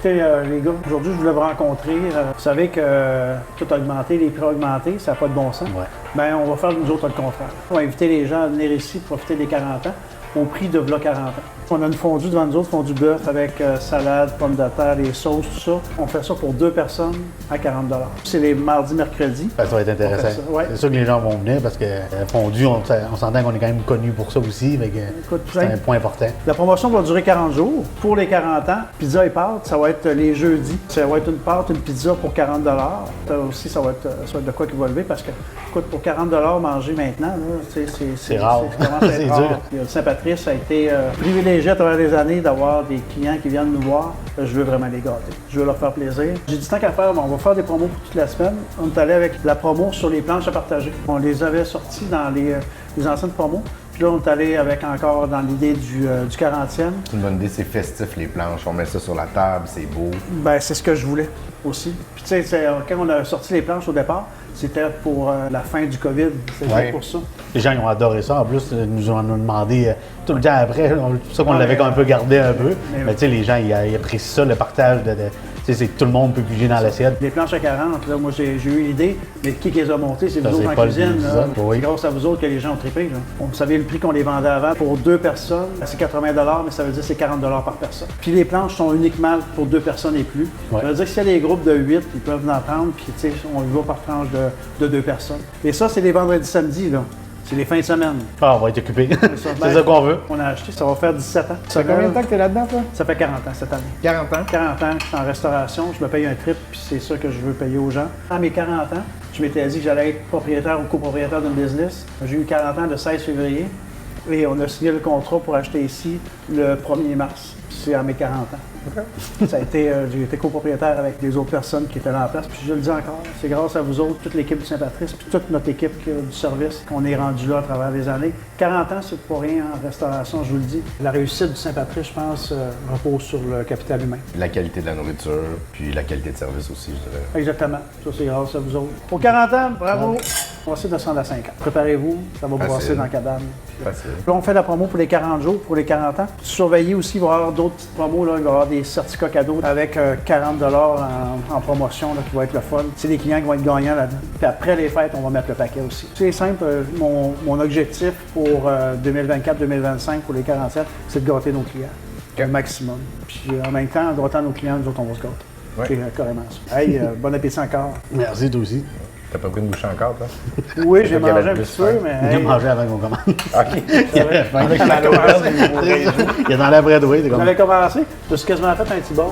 Écoutez, les gars, aujourd'hui, je voulais vous rencontrer. Vous savez que tout a augmenté, les prix ont augmenté, ça n'a pas de bon sens. Ouais. Bien, on va faire nous autres le contraire. On va inviter les gens à venir ici, profiter des 40 ans, au prix de v'là 40 ans. On a une fondue devant nous autres, fondue bœuf avec salade, pommes de terre, les sauces, tout ça. On fait ça pour 2 personnes à 40 $. C'est les mardis, mercredis. Ça va être intéressant. Ouais. C'est sûr que les gens vont venir parce que fondu, on s'entend qu'on est quand même connu pour ça aussi. Écoute, C'est un point important. La promotion va durer 40 jours. Pour les 40 ans, pizza et pâtes, ça va être les jeudis. Ça va être une pâte, une pizza pour 40 $. Ça aussi, ça va être de quoi qui va lever parce que, écoute, pour 40 $, manger maintenant, là, c'est rare. C'est dur. Saint-Patrice a été privilégié à travers les années d'avoir des clients qui viennent nous voir. Je veux vraiment les gâter. Je veux leur faire plaisir. J'ai dit tant qu'à faire, on va faire des promos pour toute la semaine. On est allé avec la promo sur les planches à partager. On les avait sortis dans les anciennes promos. Puis là, on est allé avec encore dans l'idée du 40e. C'est une bonne idée, c'est festif les planches. On met ça sur la table, c'est beau. Ben c'est ce que je voulais aussi. Puis tu sais, quand on a sorti les planches au départ, c'était pour la fin du COVID. C'était pour ça. Les gens ils ont adoré ça. En plus, ils nous en ont demandé tout le temps après. C'est pour ça qu'on l'avait un peu gardé un peu. Mais tu sais, les gens, ils apprécient ça, le partage c'est que tout le monde peut piger dans l'assiette. Les planches à 40, là, moi j'ai eu l'idée, mais qui les a montées? C'est vous autres en cuisine. Oui. C'est grâce à vous autres que les gens ont trippé. Là. Vous savez le prix qu'on les vendait avant. Pour 2 personnes, c'est 80 $, mais ça veut dire que c'est 40 $ par personne. Puis les planches sont uniquement pour 2 personnes et plus. Ouais. Ça veut dire que s'il y a des groupes de 8, ils peuvent en prendre, puis tu sais, on y va par tranche de 2 personnes. Et ça, c'est les vendredis samedis, là. C'est les fins de semaine. Ah, on va être occupé. C'est ça qu'on veut. On a acheté, ça va faire 17 ans. Ça fait combien de temps que tu es là-dedans, toi? Ça fait 40 ans cette année. 40 ans? 40 ans, je suis en restauration, je me paye un trip, puis c'est ça que je veux payer aux gens. À mes 40 ans, je m'étais dit que j'allais être propriétaire ou copropriétaire d'une business. J'ai eu 40 ans le 16 février et on a signé le contrat pour acheter ici le 1er mars. C'est à mes 40 ans. Okay. Ça a été, j'ai été copropriétaire avec des autres personnes qui étaient là en place. Puis je le dis encore, c'est grâce à vous autres, toute l'équipe du Saint-Patrice, puis toute notre équipe du service qu'on est rendu là à travers les années. 40 ans, c'est pas rien en restauration, je vous le dis. La réussite du Saint-Patrice, je pense, repose sur le capital humain. La qualité de la nourriture, puis la qualité de service aussi, je dirais. Exactement. Ça, c'est grâce à vous autres. Pour 40 ans, bravo! On va essayer de descendre à 50. Préparez-vous, ça va brasser dans la cabane. Facile. Là, on fait la promo pour les 40 jours, pour les 40 ans. Surveillez aussi, il va y avoir d'autres petites promos. Là. Il va y avoir des certificats cadeaux avec 40 $ en promotion là, qui va être le fun. C'est des clients qui vont être gagnants là-dedans. Puis après les fêtes, on va mettre le paquet aussi. C'est simple, mon objectif pour 2024-2025, pour les 47, c'est de gâter nos clients. Au maximum. Puis en même temps, en gâtant nos clients, nous autres, on va se gâter. Ouais. C'est carrément ça. Hey, bon appétit encore. Merci, toi aussi. T'as pas pris une bouchée encore, toi? Oui, j'ai qu'il y avait mangé un plus petit peu, faim. mais... Il a hey, mangé avant qu'on commence. OK. Il est dans la vraie douée. on avait commencé, je suis quasiment fait un petit bon.